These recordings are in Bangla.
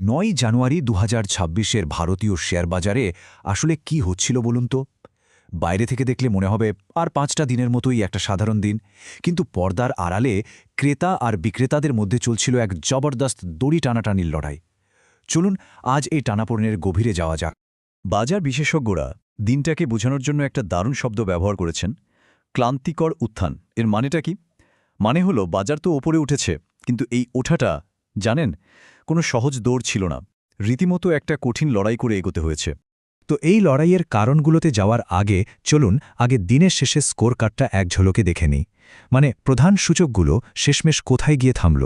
৯ জানুয়ারি ২০২৬-এর ভারতীয় শেয়ার বাজারে আসলে কি হচ্ছিল বলুন তো? বাইরে থেকে দেখলে মনে হবে আর ৫টা দিনের মতোই একটা সাধারণ দিন, কিন্তু পর্দার আড়ালে ক্রেতা আর বিক্রেতাদের মধ্যে চলছিল এক জবরদস্ত দড়ি টানাটানির লড়াই। চলুন আজ এই টানাপোড়েনের গভীরে যাওয়া যাক। বাজার বিশেষজ্ঞরা দিনটাকে বোঝানোর জন্য একটা দারুণ শব্দ ব্যবহার করেছেন, ক্লান্তিকর উত্থান। এর মানেটা কি? মানে হলো বাজার তো ওপরে উঠেছে, কিন্তু এই ওঠাটা, জানেন, কোনো সহজ দৌড় ছিল না। রীতিমতো একটা কঠিন লড়াই করে এগোতে হয়েছে। তো এই লড়াইয়ের কারণগুলোতে যাওয়ার আগে চলুন আগে দিনের শেষে স্কোর কার্ডটা এক ঝলকে দেখে নিই। মানে প্রধান সূচকগুলো শেষমেশ কোথায় গিয়ে থামল।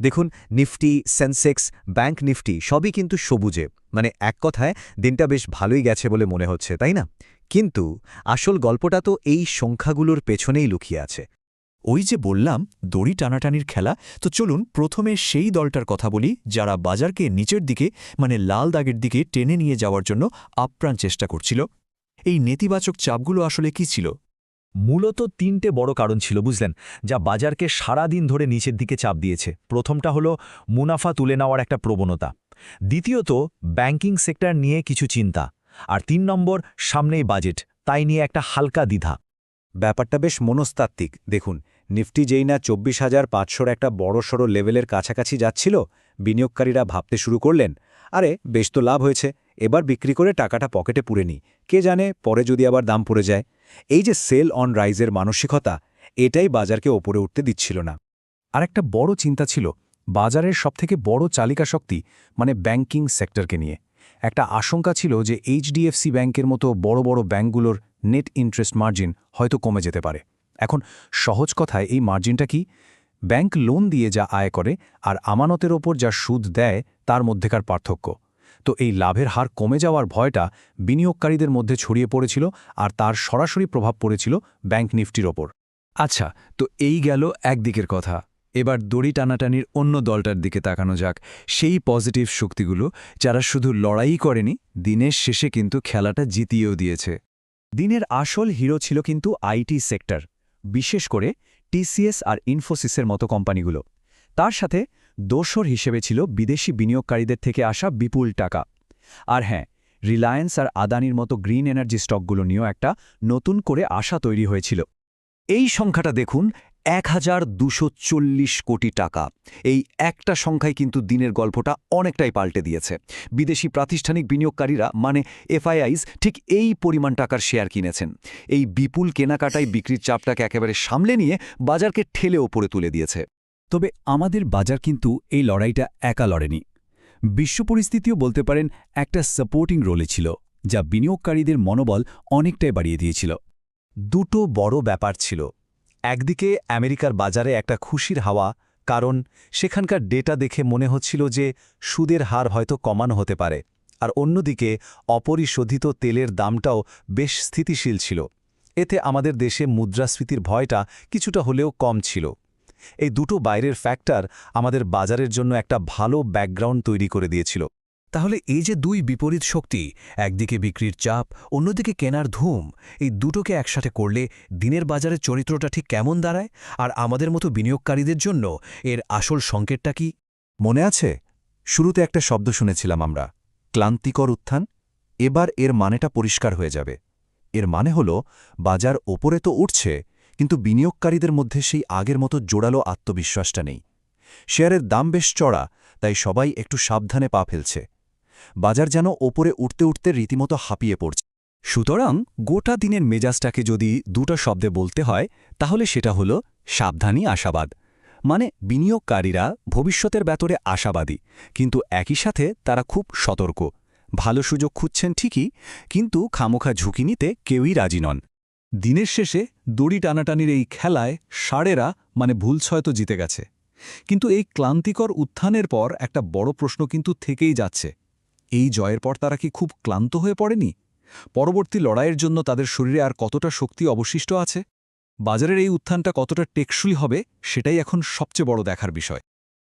দেখুন, নিফটি, সেন্সেক্স, ব্যাংক নিফটি সবই কিন্তু সবুজে। মানে এক কথায় দিনটা বেশ ভালোই গেছে বলে মনে হচ্ছে, তাই না? কিন্তু আসল গল্পটা তো এই সংখ্যাগুলোর পেছনেই লুকিয়ে আছে। ওই যে বললাম দড়ি টানাটানির খেলা, তো চলুন প্রথমে সেই দলটার কথা বলি যারা বাজারকে নিচের দিকে, মানে লাল দাগের দিকে টেনে নিয়ে যাওয়ার জন্য আপ্রাণ চেষ্টা করছিল। এই নেতিবাচক চাপগুলো আসলে কি ছিল? মূলত তিনটে বড় কারণ ছিল, বুঝলেন, যা বাজারকে সারা দিন ধরে নিচের দিকে চাপ দিয়েছে। প্রথমটা হলো মুনাফা তুলে নেওয়ার একটা প্রবণতা, দ্বিতীয়ত ব্যাংকিং সেক্টর নিয়ে কিছু চিন্তা, আর ৩ নম্বর সামনেই বাজেট, তাই নিয়ে একটা হালকা দ্বিধা। ব্যাপারটা বেশ মনস্তাত্ত্বিক। দেখুন, নিফটি যেই না ২৪,৫০০ একটা বড়সড় লেভেলের কাছাকাছি যাচ্ছিল, বিনিয়োগকারীরা ভাবতে শুরু করলেন, আরে বেশ তো লাভ হয়েছে, এবার বিক্রি করে টাকাটা পকেটে পুরে নিই, কে জানে পরে যদি আবার দাম পড়ে যায়। এই যে সেল অন রাইজের মানসিকতা, এটাই বাজারকে ওপরে উঠতে দিচ্ছিল না। আর একটা বড় চিন্তা ছিল বাজারের সবথেকে বড় চালিকা শক্তি, মানে ব্যাংকিং সেক্টরকে নিয়ে। একটা আশঙ্কা ছিল যে এইচডিএফসি ব্যাংকের মতো বড় বড় ব্যাংকগুলোর নেট ইন্টারেস্ট মার্জিন হয়তো কমে যেতে পারে। এখন সহজ কথায় এই মার্জিনটা কি? ব্যাংক লোন দিয়ে যা আয় করে আর আমানতের ওপর যা সুদ দেয় তার মধ্যেকার পার্থক্য। তো এই লাভের হার কমে যাওয়ার ভয়টা বিনিয়োগকারীদের মধ্যে ছড়িয়ে পড়েছিল, আর তার সরাসরি প্রভাব পড়েছিল ব্যাংক নিফটির ওপর। আচ্ছা, তো এই গেল একদিকের কথা। এবার দড়ি টানাটানির অন্য দলটার দিকে তাকানো যাক, সেই পজিটিভ শক্তিগুলো যারা শুধু লড়াই করেনি, দিনের শেষে কিন্তু খেলাটা জিতিয়েও দিয়েছে। দিনের আসল হিরো ছিল কিন্তু আইটি সেক্টর, বিশেষ করে টিসিএস আর ইনফোসিসের মতো কোম্পানিগুলো। তার সাথে দোসর হিসেবে ছিল বিদেশি বিনিয়োগকারীদের থেকে আসা বিপুল টাকা। আর হ্যাঁ, রিলায়েন্স আর আদানির মতো গ্রিন এনার্জি স্টকগুলো নিয়েও একটা নতুন করে আশা তৈরি হয়েছিল। এই সংখ্যাটা দেখুন, ১,২৪০ কোটি টাকা। এই একটা সংখ্যায় কিন্তু দিনের গল্পটা অনেকটাই পাল্টে দিয়েছে। বিদেশি প্রাতিষ্ঠানিক বিনিয়োগকারীরা, মানে এফআইআইস, ঠিক এই পরিমাণ টাকার শেয়ার কিনেছেন। এই বিপুল কেনাকাটায় বিক্রির চাপটাকে একেবারে সামলে নিয়ে বাজারকে ঠেলে ওপরে তুলে দিয়েছে। তবে আমাদের বাজার কিন্তু এই লড়াইটা একা লড়েনি। বিশ্ব পরিস্থিতিও বলতে পারেন একটা সাপোর্টিং রোলে ছিল, যা বিনিয়োগকারীদের মনোবল অনেকটাই বাড়িয়ে দিয়েছিল। দুটো বড় ব্যাপার ছিল। একদিকে আমেরিকার বাজারে একটা খুশির হাওয়া, কারণ সেখানকার ডেটা দেখে মনে হচ্ছিল যে সুদের হার হয়তো কমানো হতে পারে। আর অন্যদিকে অপরিশোধিত তেলের দামটাও বেশ স্থিতিশীল ছিল। এতে আমাদের দেশে মুদ্রাস্ফীতির ভয়টা কিছুটা হলেও কম ছিল। এই দুটো বাইরের ফ্যাক্টর আমাদের বাজারের জন্য একটা ভালো ব্যাকগ্রাউন্ড তৈরি করে দিয়েছিল। তাহলে এই যে দুই বিপরীত শক্তি, একদিকে বিক্রির চাপ, অন্যদিকে কেনার ধুম, এই দুটোকে একসাথে করলে দিনের বাজারের চরিত্রটা ঠিক কেমন দাঁড়ায়? আর আমাদের মতো বিনিয়োগকারীদের জন্য এর আসল সংকেতটা কি? মনে আছে, শুরুতে একটা শব্দ শুনেছিলাম আমরা, ক্লান্তিকর উত্থান। এবার এর মানেটা পরিষ্কার হয়ে যাবে। এর মানে হল বাজার ওপরে তো উঠছে, কিন্তু বিনিয়োগকারীদের মধ্যে সেই আগের মতো জোরালো আত্মবিশ্বাসটা নেই। শেয়ারের দাম বেশ চড়া, তাই সবাই একটু সাবধানে পা ফেলছে। বাজার যেন ওপরে উঠতে উঠতে রীতিমতো হাঁপিয়ে পড়ছে। সুতরাং গোটা দিনের মেজাজটাকে যদি দুটো শব্দে বলতে হয়, তাহলে সেটা হলো সাবধানী আশাবাদ। মানে বিনিয়োগকারীরা ভবিষ্যতের ব্যাপারে আশাবাদী, কিন্তু একই সাথে তারা খুব সতর্ক। ভালো সুযোগ খুঁজছেন ঠিকই, কিন্তু খামোখা ঝুঁকি নিতে কেউই রাজি নন। দিনের শেষে দড়ি টানাটানির এই খেলায় ষাঁড়েরা, মানে ভুলছয় তো জিতে গেছে। কিন্তু এই ক্লান্তিকর উত্থানের পর একটা বড় প্রশ্ন কিন্তু থেকেই যাচ্ছে, এই জয়ের পর তারা কি খুব ক্লান্ত হয়ে পড়েনি? পরবর্তী লড়াইয়ের জন্য তাদের শরীরে আর কতটা শক্তি অবশিষ্ট আছে? বাজারের এই উত্থানটা কতটা টেকসই হবে, সেটাই এখন সবচেয়ে বড় দেখার বিষয়।